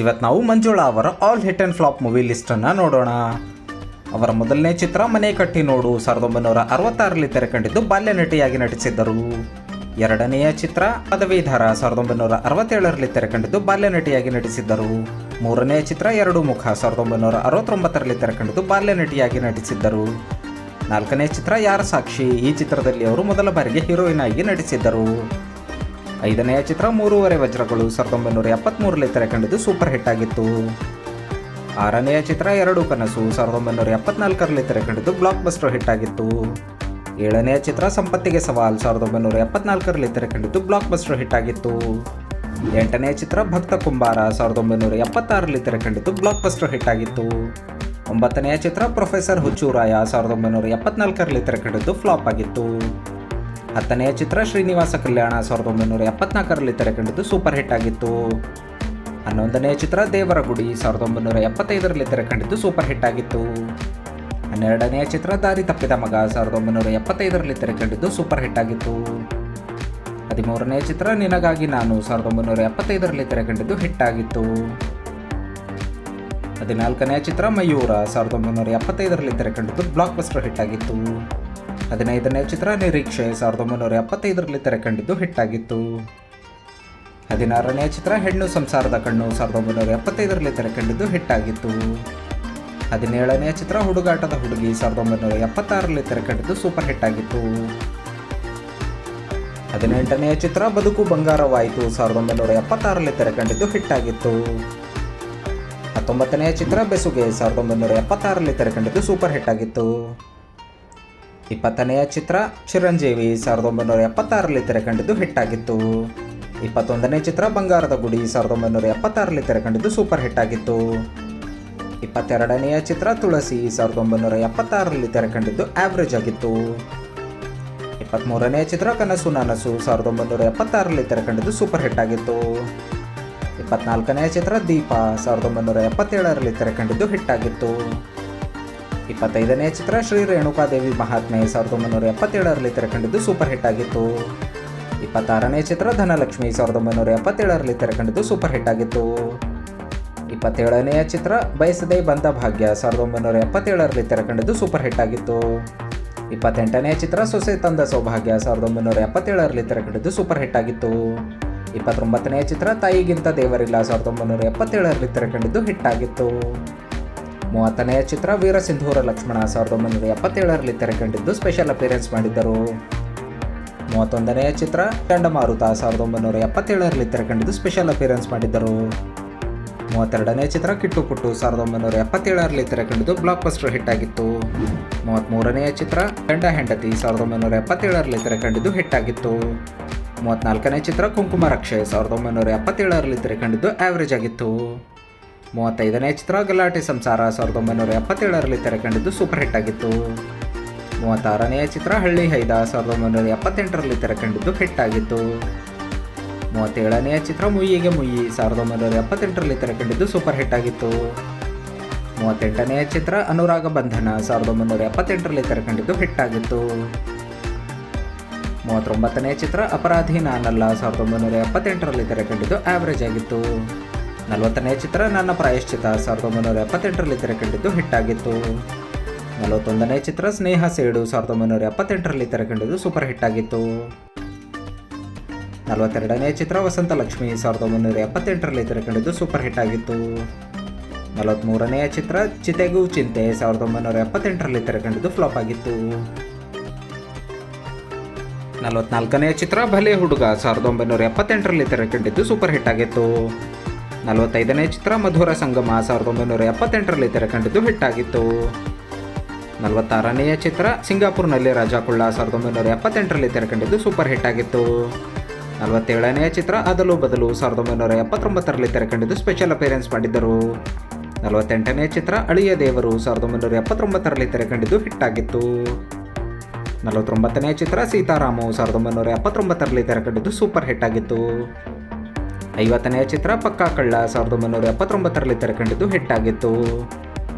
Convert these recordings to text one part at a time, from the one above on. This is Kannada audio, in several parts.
ಇವತ್ತು ನಾವು ಮಂಜುಳಾ ಅವರ all hit and flop movie ಲಿಸ್ಟನ್ನು ನೋಡೋಣ. ಅವರ ಮೊದಲನೇ ಚಿತ್ರ ಮನೆ ಕಟ್ಟಿ ನೋಡು 1966ರಲ್ಲಿ ತೆರೆಕಂಡಿದ್ದು ಬಾಲ್ಯ ನಟಿಯಾಗಿ ನಟಿಸಿದ್ದರು. ಎರಡನೆಯ ಚಿತ್ರ ಪದವೀಧರ 1967ರಲ್ಲಿ ತೆರೆಕಂಡಿದ್ದು ಬಾಲ್ಯ ನಟಿಯಾಗಿ ನಟಿಸಿದ್ದರು. ಮೂರನೆಯ ಚಿತ್ರ ಎರಡು ಮುಖ 1969ರಲ್ಲಿ ತೆರೆಕಂಡಿದ್ದು ಬಾಲ್ಯ ನಟಿಯಾಗಿ ನಟಿಸಿದ್ದರು. ನಾಲ್ಕನೇ ಚಿತ್ರ ಯಾರ ಸಾಕ್ಷಿ, ಈ ಚಿತ್ರದಲ್ಲಿ ಅವರು ಮೊದಲ ಬಾರಿಗೆ ಹೀರೋಯಿನ್ ಆಗಿ ನಟಿಸಿದ್ದರು. ಐದನೆಯ ಚಿತ್ರ ಮೂರುವರೆ ವಜ್ರಗಳು 1973ರಲ್ಲಿ ತೆರೆಕಂಡಿದ್ದು ಸೂಪರ್ ಹಿಟ್ ಆಗಿತ್ತು. ಆರನೆಯ ಚಿತ್ರ ಎರಡು ಕನಸು 1974ರಲ್ಲಿ ತೆರೆಕಂಡಿದ್ದು ಬ್ಲಾಕ್ ಬಸ್ಟರ್ ಹಿಟ್ ಆಗಿತ್ತು. ಏಳನೆಯ ಚಿತ್ರ ಸಂಪತ್ತಿಗೆ ಸವಾಲ್ 1974ರಲ್ಲಿ ತೆರೆಕಂಡಿದ್ದು ಬ್ಲಾಕ್ ಬಸ್ಟರ್ ಹಿಟ್ ಆಗಿತ್ತು. ಎಂಟನೆಯ ಚಿತ್ರ ಭಕ್ತ ಕುಂಬಾರ 1976ರಲ್ಲಿ ತೆರೆಕಂಡಿದ್ದು ಬ್ಲಾಕ್ ಬಸ್ಟರ್ ಹಿಟ್ ಆಗಿತ್ತು. ಒಂಬತ್ತನೆಯ ಚಿತ್ರ ಪ್ರೊಫೆಸರ್ ಹುಚ್ಚೂರಾಯ 1974ರಲ್ಲಿ ತೆರೆಕಂಡಿದ್ದು ಫ್ಲಾಪ್ ಆಗಿತ್ತು. ಹತ್ತನೆಯ ಚಿತ್ರ ಶ್ರೀನಿವಾಸ ಕಲ್ಯಾಣ 1974ರಲ್ಲಿ ತೆರೆಕಂಡಿದ್ದು ಸೂಪರ್ ಹಿಟ್ ಆಗಿತ್ತು. 11ನೆಯ ಚಿತ್ರ ದೇವರ ಗುಡಿ 1975ರಲ್ಲಿ ತೆರೆಕಂಡಿದ್ದು ಸೂಪರ್ ಹಿಟ್ ಆಗಿತ್ತು. 12ನೆಯ ಚಿತ್ರ ದಾರಿ ತಪ್ಪಿದ ಮಗ 1975ರಲ್ಲಿ ತೆರೆಕಂಡಿದ್ದು ಸೂಪರ್ ಹಿಟ್ ಆಗಿತ್ತು. 13ನೆಯ ಚಿತ್ರ ನಿನಗಾಗಿ ನಾನು 1975ರಲ್ಲಿ ತೆರೆಕಂಡಿದ್ದು ಹಿಟ್ ಆಗಿತ್ತು. 14ನೆಯ ಚಿತ್ರ ಮಯೂರ 1975ರಲ್ಲಿ ತೆರೆಕಂಡಿದ್ದು ಬ್ಲಾಕ್ ಬಸ್ಟರ್ ಹಿಟ್ ಆಗಿತ್ತು. 15ನೆಯ ಚಿತ್ರ ನಿರೀಕ್ಷೆ 1975ರಲ್ಲಿ ತೆರೆಕಂಡಿದ್ದು ಹಿಟ್ ಆಗಿತ್ತು. 16ನೆಯ ಚಿತ್ರ ಹೆಣ್ಣು ಸಂಸಾರದ ಕಣ್ಣು 1975ರಲ್ಲಿ ತೆರೆಕಂಡಿದ್ದು ಹಿಟ್ ಆಗಿತ್ತು. 17ನೆಯ ಚಿತ್ರ ಹುಡುಗಾಟದ ಹುಡುಗಿ 1976ರಲ್ಲಿ ತೆರೆಕಂಡಿದ್ದು ಸೂಪರ್ ಹಿಟ್ ಆಗಿತ್ತು. 18ನೆಯ ಚಿತ್ರ ಬದುಕು ಬಂಗಾರವಾಯಿತು 1976ರಲ್ಲಿ ತೆರೆಕಂಡಿದ್ದು ಹಿಟ್ ಆಗಿತ್ತು. 19ನೆಯ ಚಿತ್ರ ಬೆಸುಗೆ 1976ರಲ್ಲಿ ತೆರೆಕಂಡಿದ್ದು ಸೂಪರ್ ಹಿಟ್ ಆಗಿತ್ತು. 20ನೆಯ ಚಿತ್ರ ಚಿರಂಜೀವಿ 1976ರಲ್ಲಿ ತೆರೆಕಂಡಿದ್ದು ಹಿಟ್ ಆಗಿತ್ತು. 21ನೇ ಚಿತ್ರ ಬಂಗಾರದ ಗುಡಿ 1976ರಲ್ಲಿ ತೆರೆಕಂಡಿದ್ದು ಸೂಪರ್ ಹಿಟ್ ಆಗಿತ್ತು. 22ನೆಯ ಚಿತ್ರ ತುಳಸಿ 1976ರಲ್ಲಿ ತೆರೆಕಂಡಿದ್ದು ಆವ್ರೇಜ್ ಆಗಿತ್ತು. 23ನೇ ಚಿತ್ರ ಕನಸು ನನಸು 1976ರಲ್ಲಿ ತೆರೆಕಂಡಿದ್ದು ಸೂಪರ್ ಹಿಟ್ ಆಗಿತ್ತು. 24ನೆಯ ಚಿತ್ರ ದೀಪ 1977ರಲ್ಲಿ ತೆರೆಕಂಡಿದ್ದು ಹಿಟ್ ಆಗಿತ್ತು. 25ನೆಯ ಚಿತ್ರ ಶ್ರೀ ರೇಣುಕಾದೇವಿ ಮಹಾತ್ಮೆ 1977ರಲ್ಲಿ ತೆರೆಕಂಡಿದ್ದು ಸೂಪರ್ ಹಿಟ್ ಆಗಿತ್ತು. 26ನೇ ಚಿತ್ರ ಧನಲಕ್ಷ್ಮಿ 1977ರಲ್ಲಿ ತೆರೆಕಂಡಿದ್ದು ಸೂಪರ್ ಹಿಟ್ ಆಗಿತ್ತು. 27ನೆಯ ಚಿತ್ರ ಬಯಸದೇ ಬಂದ ಭಾಗ್ಯ 1977ರಲ್ಲಿ ತೆರೆಕಂಡಿದ್ದು ಸೂಪರ್ ಹಿಟ್ ಆಗಿತ್ತು. 28ನೆಯ ಚಿತ್ರ ಸೊಸೆ ತಂದ ಸೌಭಾಗ್ಯ 1977ರಲ್ಲಿ ತೆರೆಕಂಡಿದ್ದು ಸೂಪರ್ ಹಿಟ್ ಆಗಿತ್ತು. 29ನೆಯ ಚಿತ್ರ ತಾಯಿಗಿಂತ ದೇವರಿಲ್ಲ 1977ರಲ್ಲಿ ತೆರೆಕಂಡಿದ್ದು ಹಿಟ್ ಆಗಿತ್ತು. 30ನೆಯ ಚಿತ್ರ ವೀರ ಸಿಂಧೂರ ಲಕ್ಷ್ಮಣ 1977ರಲ್ಲಿ ತೆರೆಕಂಡಿದ್ದು ಸ್ಪೆಷಲ್ ಅಪಿಯರೆನ್ಸ್ ಮಾಡಿದ್ದರು. 31ನೆಯ ಚಿತ್ರ ಚಂಡಮಾರುತ 1977ರಲ್ಲಿ ತೆರೆಕಂಡಿದ್ದು ಸ್ಪೆಷಲ್ ಅಪಿಯರೆನ್ಸ್ ಮಾಡಿದ್ದರು. 32ನೇ ಚಿತ್ರ ಕಿಟ್ಟು ಪುಟ್ಟು 1977ರಲ್ಲಿ ತೆರೆಕಂಡಿದ್ದು ಬ್ಲಾಕ್ ಬಸ್ಟರ್ ಹಿಟ್ ಆಗಿತ್ತು. 33ನೆಯ ಚಿತ್ರ ಗಂಡ ಹೆಂಡತಿ 1977ರಲ್ಲಿ ತೆರೆಕಂಡಿದ್ದು ಹಿಟ್ ಆಗಿತ್ತು. 34ನೇ ಚಿತ್ರ ಕುಂಕುಮ ರಕ್ಷೆ 1977ರಲ್ಲಿ ತೆರೆಕಂಡಿದ್ದು ಆವ್ರೇಜ್ ಆಗಿತ್ತು. 35ನೇ ಚಿತ್ರ ಗಲಾಟೆ ಸಂಸಾರ 1977ರಲ್ಲಿ ತೆರೆಕಂಡಿದ್ದು ಸೂಪರ್ ಹಿಟ್ ಆಗಿತ್ತು. 36ನೆಯ ಚಿತ್ರ ಹಳ್ಳಿ ಹೈದ 1978ರಲ್ಲಿ ತೆರೆಕಂಡಿದ್ದು ಹಿಟ್ ಆಗಿತ್ತು. 37ನೆಯ ಚಿತ್ರ ಮುಯ್ಯಿಗೆ ಮುಯ್ಯಿ 1978ರಲ್ಲಿ ತೆರೆಕಂಡಿದ್ದು ಸೂಪರ್ ಹಿಟ್ ಆಗಿತ್ತು. 38ನೆಯ ಚಿತ್ರ ಅನುರಾಗ ಬಂಧನ 1978ರಲ್ಲಿ ತೆರೆಕಂಡಿದ್ದು ಹಿಟ್ ಆಗಿತ್ತು. 39ನೆಯ ಚಿತ್ರ ಅಪರಾಧಿ ನಾನಲ್ಲ 1978ರಲ್ಲಿ ತೆರೆಕಂಡಿದ್ದು ಆವ್ರೇಜ್ ಆಗಿತ್ತು. 40ನೆಯ ಚಿತ್ರ ನನ್ನ ಪ್ರಾಯಶ್ಚಿತ 1978ರಲ್ಲಿ ತೆರೆಕಂಡಿದ್ದು ಹಿಟ್ ಆಗಿತ್ತು. 41ನೆಯ ಚಿತ್ರ ಸ್ನೇಹ ಸೇಡು 1978ರಲ್ಲಿ ತೆರೆಕಂಡಿದ್ದು ಸೂಪರ್ ಹಿಟ್ ಆಗಿತ್ತು. 42ನೆಯ ಚಿತ್ರ ವಸಂತಲಕ್ಷ್ಮಿ 1978ರಲ್ಲಿ ತೆರೆಕಂಡಿದ್ದು ಸೂಪರ್ ಹಿಟ್ ಆಗಿತ್ತು. 43ನೆಯ ಚಿತ್ರ ಚಿತೆಗೂ ಚಿಂತೆ 1978ರಲ್ಲಿ ತೆರೆಕಂಡಿದ್ದು ಫ್ಲಾಪ್ ಆಗಿತ್ತು. 44ನೆಯ ಚಿತ್ರ ಭಲೆ ಹುಡುಗ 1978ರಲ್ಲಿ ತೆರೆಕಂಡಿದ್ದು ಸೂಪರ್ ಹಿಟ್ ಆಗಿತ್ತು. 45ನೇ ಚಿತ್ರ ಮಧುರ ಸಂಗಮ 1978ರಲ್ಲಿ ತೆರೆಕಂಡಿದ್ದು ಹಿಟ್ ಆಗಿತ್ತು. 46ನೆಯ ಚಿತ್ರ ಸಿಂಗಾಪುರ್ನಲ್ಲಿ ರಾಜಾಕುಳ್ಳ 1978ರಲ್ಲಿ ತೆರೆಕಂಡಿದ್ದು ಸೂಪರ್ ಹಿಟ್ ಆಗಿತ್ತು. 47ನೆಯ ಚಿತ್ರ ಅದಲು ಬದಲು 1979ರಲ್ಲಿ ತೆರೆಕಂಡಿದ್ದು ಸ್ಪೆಷಲ್ ಅಪಿಯರೆನ್ಸ್ ಮಾಡಿದ್ದರು. 48ನೇ ಚಿತ್ರ ಅಳಿಯ ದೇವರು 1979ರಲ್ಲಿ ತೆರೆಕಂಡಿದ್ದು ಹಿಟ್ ಆಗಿತ್ತು. 49ನೇ ಚಿತ್ರ ಸೀತಾರಾಮು 1979ರಲ್ಲಿ ತೆರೆಕಂಡಿದ್ದು ಸೂಪರ್ ಹಿಟ್ ಆಗಿತ್ತು. 50ನೆಯ ಚಿತ್ರ ಪಕ್ಕಾ ಕಳ್ಳ 1979ರಲ್ಲಿ ತೆರೆಕಂಡಿದ್ದು ಹಿಟ್ ಆಗಿತ್ತು.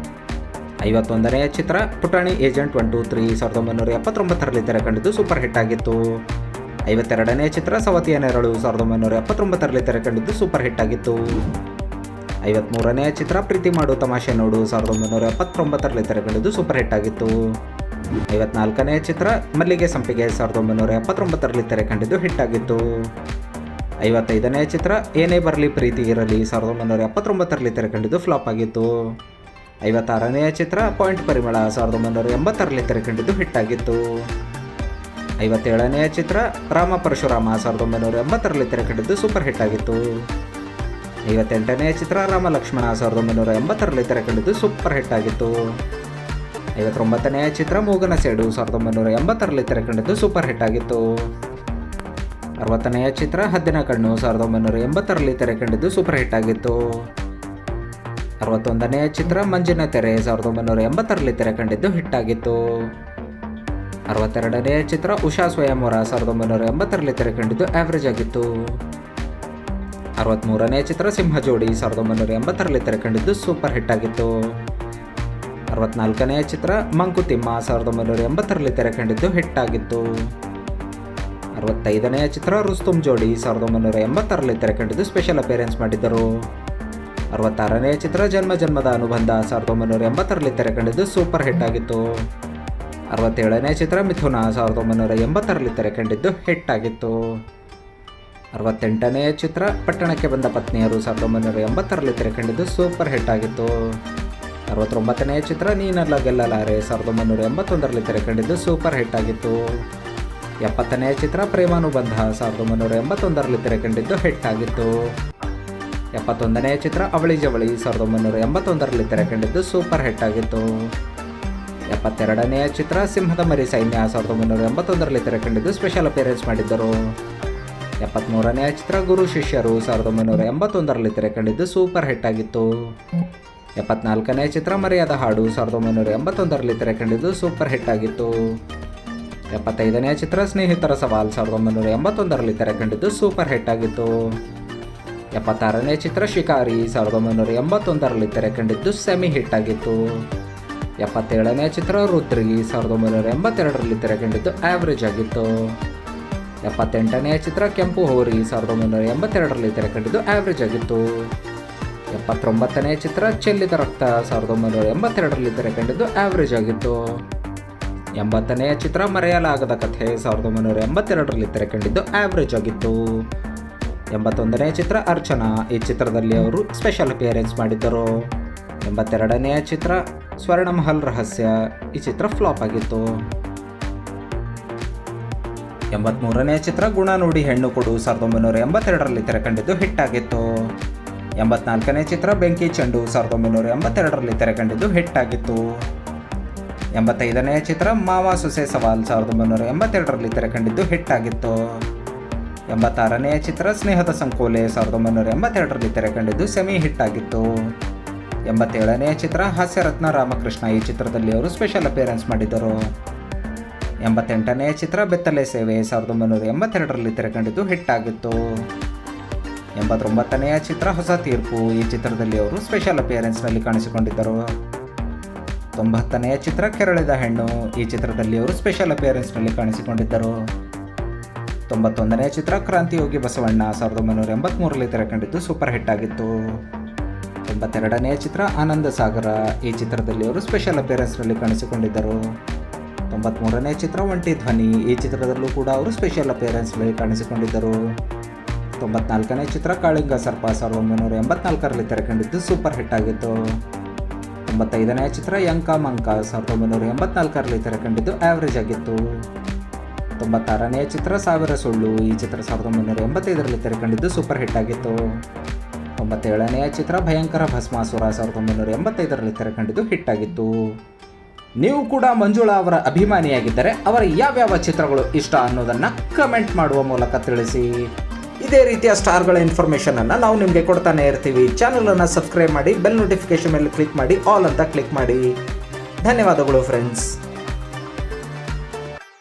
51ನೆಯ ಚಿತ್ರ ಪುಟಾಣಿ ಏಜೆಂಟ್ 123 1979ರಲ್ಲಿ ತೆರೆಕಂಡಿದ್ದು ಸೂಪರ್ ಹಿಟ್ ಆಗಿತ್ತು. 52ನೇ ಚಿತ್ರ ಸವತಿಯ ನೆರಳು 1979ರಲ್ಲಿ ತೆರೆಕಂಡಿದ್ದು ಸೂಪರ್ ಹಿಟ್ ಆಗಿತ್ತು. 53ನೇ ಚಿತ್ರ ಪ್ರೀತಿ ಮಾಡು ತಮಾಷೆ ನೋಡು 1979ರಲ್ಲಿ ತೆರೆಕಂಡಿದ್ದು ಸೂಪರ್ ಹಿಟ್ ಆಗಿತ್ತು. 54ನೇ ಚಿತ್ರ ಮಲ್ಲಿಗೆ ಸಂಪಿಗೆ 1979ರಲ್ಲಿ ತೆರೆಕಂಡಿದ್ದು ಹಿಟ್ ಆಗಿತ್ತು. 55ನೇ ಚಿತ್ರ ಏನೇ ಬರಲಿ ಪ್ರೀತಿ ಇರಲಿ 1979ರಲ್ಲಿ ತೆರೆಕಂಡಿದ್ದು ಫ್ಲಾಪ್ ಆಗಿತ್ತು. 56ನೇ ಚಿತ್ರ ಪಾಯಿಂಟ್ ಪರಿಮಳ 1980ರಲ್ಲಿ ತೆರೆಕಂಡಿದ್ದು ಹಿಟ್ ಆಗಿತ್ತು. 57ನೇ ಚಿತ್ರ ರಾಮ ಪರಶುರಾಮ 1980ರಲ್ಲಿ ತೆರೆಕಂಡಿದ್ದು ಸೂಪರ್ ಹಿಟ್ ಆಗಿತ್ತು. 58ನೇ ಚಿತ್ರ ರಾಮ ಲಕ್ಷ್ಮಣ 1980ರಲ್ಲಿ ತೆರೆಕಂಡಿದ್ದು ಸೂಪರ್ ಹಿಟ್ ಆಗಿತ್ತು. 59ನೇ ಚಿತ್ರ ಮೂಗನ ಸೇಡು 1980ರಲ್ಲಿ ತೆರೆಕಂಡಿದ್ದು ಸೂಪರ್ ಹಿಟ್ ಆಗಿತ್ತು. 60ನೇ ಚಿತ್ರ ಹದ್ದಿನ ಕಣ್ಣು 1980ರಲ್ಲಿ ತೆರೆಕಂಡಿದ್ದು ಸೂಪರ್ ಹಿಟ್ ಆಗಿತ್ತು. 61ನೇ ಚಿತ್ರ ಮಂಜಿನ ತೆರೆ 1980ರಲ್ಲಿ ತೆರೆಕಂಡಿದ್ದು ಹಿಟ್ ಆಗಿತ್ತು. 62ನೇ ಚಿತ್ರ ಉಷಾ ಸ್ವಯಂವರ 1980ರಲ್ಲಿ ತೆರೆಕಂಡಿದ್ದು ಆವ್ರೇಜ್ ಆಗಿತ್ತು. 63ನೇ ಚಿತ್ರ ಸಿಂಹ ಜೋಡಿ 1980ರಲ್ಲಿ ತೆರೆಕಂಡಿದ್ದು ಸೂಪರ್ ಹಿಟ್ ಆಗಿತ್ತು. 64ನೇ ಚಿತ್ರ ಮಂಕುತಿಮ್ಮ 1980ರಲ್ಲಿ ತೆರೆಕಂಡಿದ್ದು ಹಿಟ್ ಆಗಿತ್ತು. 65ನೇ ಚಿತ್ರ ರುಸ್ತುಂ ಜೋಡಿ 1980ರಲ್ಲಿ ತೆರೆಕಂಡಿದ್ದು ಸ್ಪೆಷಲ್ ಅಪಿಯರೆನ್ಸ್ ಮಾಡಿದ್ದರು. 66ನೇ ಚಿತ್ರ ಜನ್ಮ ಜನ್ಮದ ಅನುಬಂಧ 1980ರಲ್ಲಿ ತೆರೆಕಂಡಿದ್ದು ಸೂಪರ್ ಹಿಟ್ ಆಗಿತ್ತು. 67ನೇ ಚಿತ್ರ ಮಿಥುನ 1980ರಲ್ಲಿ ತೆರೆಕಂಡಿದ್ದು ಹಿಟ್ ಆಗಿತ್ತು. 68ನೇ ಚಿತ್ರ ಪಟ್ಟಣಕ್ಕೆ ಬಂದ ಪತ್ನಿಯರು 1980ರಲ್ಲಿ ತೆರೆಕಂಡಿದ್ದು ಸೂಪರ್ ಹಿಟ್ ಆಗಿತ್ತು. 69ನೇ ಚಿತ್ರ ನೀನಲ್ಲ ಗೆಲ್ಲಲಾರೆ 1981ರಲ್ಲಿ ತೆರೆಕಂಡಿದ್ದು ಸೂಪರ್ ಹಿಟ್ ಆಗಿತ್ತು. 70ನೇ ಚಿತ್ರ ಪ್ರೇಮಾನುಬಂಧ 1981ರಲ್ಲಿ ತೆರೆಕಂಡಿದ್ದು ಹಿಟ್ ಆಗಿತ್ತು. 71ನೇ ಚಿತ್ರ ಅವಳಿ ಜವಳಿ 1981ರಲ್ಲಿ ತೆರೆಕಂಡಿದ್ದು ಸೂಪರ್ ಹಿಟ್ ಆಗಿತ್ತು. 72ನೇ ಚಿತ್ರ ಸಿಂಹದ ಮರಿ ಸೈನ್ಯ 1981ರಲ್ಲಿ ತೆರೆಕಂಡಿದ್ದು ಸ್ಪೆಷಲ್ ಅಪಿಯರೆನ್ಸ್ ಮಾಡಿದ್ದರು. 73ನೇ ಚಿತ್ರ ಗುರು ಶಿಷ್ಯರು 1981ರಲ್ಲಿ ತೆರೆಕಂಡಿದ್ದು ಸೂಪರ್ ಹಿಟ್ ಆಗಿತ್ತು. 74ನೇ ಚಿತ್ರ ಮರೆಯಾದ ಹಾಡು 1981ರಲ್ಲಿ ತೆರೆಕಂಡಿದ್ದು ಸೂಪರ್ ಹಿಟ್ ಆಗಿತ್ತು. 75ನೇ ಚಿತ್ರ ಸ್ನೇಹಿತರ ಸವಾಲ್ 1981ರಲ್ಲಿ ತೆರೆಕಂಡಿದ್ದು ಸೂಪರ್ ಹಿಟ್ ಆಗಿತ್ತು. 76ನೇ ಚಿತ್ರ ಶಿಕಾರಿ 1981ರಲ್ಲಿ ತೆರೆಕಂಡಿದ್ದು ಸೆಮಿ ಹಿಟ್ ಆಗಿತ್ತು. 77ನೇ ಚಿತ್ರ ರುದ್ರಿ 1982ರಲ್ಲಿ ತೆರೆಕಂಡಿದ್ದು ಆವ್ರೇಜ್ ಆಗಿತ್ತು. 78ನೇ ಚಿತ್ರ ಕೆಂಪು ಹೋರಿ 1982ರಲ್ಲಿ ತೆರೆಕಂಡಿದ್ದು ಆವ್ರೇಜ್ ಆಗಿತ್ತು. 79ನೇ ಚಿತ್ರ ಚೆಲ್ಲಿದ ರಕ್ತ 1982ರಲ್ಲಿ ತೆರೆಕಂಡಿದ್ದು ಆವ್ರೇಜ್ ಆಗಿತ್ತು. 80ನೇ ಚಿತ್ರ ಮರೆಯಲಾಗದ ಕಥೆ 1982ರಲ್ಲಿ ತೆರೆಕಂಡಿದ್ದು ಆವ್ರೇಜ್ ಆಗಿತ್ತು. 81ನೇ ಚಿತ್ರ ಅರ್ಚನಾ, ಈ ಚಿತ್ರದಲ್ಲಿ ಅವರು ಸ್ಪೆಷಲ್ ಅಪಿಯರೆನ್ಸ್ ಮಾಡಿದ್ದರು. 82ನೇ ಚಿತ್ರ ಸ್ವರ್ಣಮಹಲ್ ರಹಸ್ಯ, ಈ ಚಿತ್ರ ಫ್ಲಾಪ್ ಆಗಿತ್ತು. 83ನೇ ಚಿತ್ರ ಗುಣ ನೋಡಿ ಹೆಣ್ಣು ಕೊಡು 1982ರಲ್ಲಿ ತೆರೆಕಂಡಿದ್ದು ಹಿಟ್ ಆಗಿತ್ತು. 84ನೇ ಚಿತ್ರ ಬೆಂಕಿ ಚೆಂಡು 1982ರಲ್ಲಿ ತೆರೆಕಂಡಿದ್ದು ಹಿಟ್ ಆಗಿತ್ತು. 85ನೇ ಚಿತ್ರ ಮಾವ ಸೊಸೆ ಸವಾಲ್ 1982ರಲ್ಲಿ ತೆರೆಕಂಡಿದ್ದು ಹಿಟ್ ಆಗಿತ್ತು. 86ನೇ ಚಿತ್ರ ಸ್ನೇಹದ ಸಂಕೋಲೆ 1982ರಲ್ಲಿ ತೆರೆಕಂಡಿದ್ದು ಸೆಮಿ ಹಿಟ್ ಆಗಿತ್ತು. 87ನೇ ಚಿತ್ರ ಹಾಸ್ಯರತ್ನ ರಾಮಕೃಷ್ಣ, ಈ ಚಿತ್ರದಲ್ಲಿ ಅವರು ಸ್ಪೆಷಲ್ ಅಪಿಯರೆನ್ಸ್ ಮಾಡಿದ್ದರು. 88ನೇ ಚಿತ್ರ ಬೆತ್ತಲೆ ಸೇವೆ 1982ರಲ್ಲಿ ತೆರೆಕಂಡಿದ್ದು ಹಿಟ್ ಆಗಿತ್ತು. 89ನೇ ಚಿತ್ರ ಹೊಸ ತೀರ್ಪು, ಈ ಚಿತ್ರದಲ್ಲಿ ಅವರು ಸ್ಪೆಷಲ್ ಅಪಿಯರೆನ್ಸ್ನಲ್ಲಿ ಕಾಣಿಸಿಕೊಂಡಿದ್ದರು. 90ನೇ ಚಿತ್ರ ಕೆರಳಿದ ಹೆಣ್ಣು, ಈ ಚಿತ್ರದಲ್ಲಿ ಅವರು ಸ್ಪೆಷಲ್ ಅಪಿಯರೆನ್ಸ್ನಲ್ಲಿ ಕಾಣಿಸಿಕೊಂಡಿದ್ದರು. 91ನೇ ಚಿತ್ರ ಕ್ರಾಂತಿಯೋಗಿ ಬಸವಣ್ಣ 1983ರಲ್ಲಿ ತೆರೆಕಂಡಿದ್ದು ಸೂಪರ್ ಹಿಟ್ ಆಗಿತ್ತು. 92ನೇ ಚಿತ್ರ ಆನಂದ ಸಾಗರ, ಈ ಚಿತ್ರದಲ್ಲಿ ಅವರು ಸ್ಪೆಷಲ್ ಅಪಿಯರೆನ್ಸ್ನಲ್ಲಿ ಕಾಣಿಸಿಕೊಂಡಿದ್ದರು. 93ನೇ ಚಿತ್ರ ಒಂಟಿ ಧ್ವನಿ, ಈ ಚಿತ್ರದಲ್ಲೂ ಕೂಡ ಅವರು ಸ್ಪೆಷಲ್ ಅಪಿಯರೆನ್ಸ್ನಲ್ಲಿ ಕಾಣಿಸಿಕೊಂಡಿದ್ದರು. 94ನೇ ಚಿತ್ರ ಕಾಳಿಂಗ ಸರ್ಪ 1984ರಲ್ಲಿ ತೆರೆಕಂಡಿದ್ದು ಸೂಪರ್ ಹಿಟ್ ಆಗಿತ್ತು. 95ನೇ ಚಿತ್ರ ಯಂಕ ಮಂಕ 1984ರಲ್ಲಿ ತೆರೆಕಂಡಿದ್ದು ಆವ್ರೇಜ್ ಆಗಿತ್ತು. 96ನೇ ಚಿತ್ರ ಸಾವಿರ ಸುಳ್ಳು, ಈ ಚಿತ್ರ 1985ರಲ್ಲಿ ತೆರೆಕಂಡಿದ್ದು ಸೂಪರ್ ಹಿಟ್ ಆಗಿತ್ತು. 97ನೇ ಚಿತ್ರ ಭಯಂಕರ ಭಸ್ಮಾಸುರ 1985ರಲ್ಲಿ ತೆರೆಕಂಡಿದ್ದು ಹಿಟ್ ಆಗಿತ್ತು. ನೀವು ಕೂಡ ಮಂಜುಳಾ ಅವರ ಅಭಿಮಾನಿಯಾಗಿದ್ದರೆ ಅವರ ಯಾವ್ಯಾವ ಚಿತ್ರಗಳು ಇಷ್ಟ ಅನ್ನೋದನ್ನು ಕಮೆಂಟ್ ಮಾಡುವ ಮೂಲಕ ತಿಳಿಸಿ. ಇದೇ ರೀತಿಯ ಸ್ಟಾರ್ಗಳ ಇನ್ಫಾರ್ಮೇಷನನ್ನು ನಾವು ನಿಮಗೆ ಕೊಡ್ತಾನೆ ಇರ್ತೀವಿ. ಚಾನಲನ್ನು ಸಬ್ಸ್ಕ್ರೈಬ್ ಮಾಡಿ, ಬೆಲ್ ನೋಟಿಫಿಕೇಶನ್ ಮೇಲೆ ಕ್ಲಿಕ್ ಮಾಡಿ, ಆಲ್ ಅಂತ ಕ್ಲಿಕ್ ಮಾಡಿ. ಧನ್ಯವಾದಗಳು ಫ್ರೆಂಡ್ಸ್.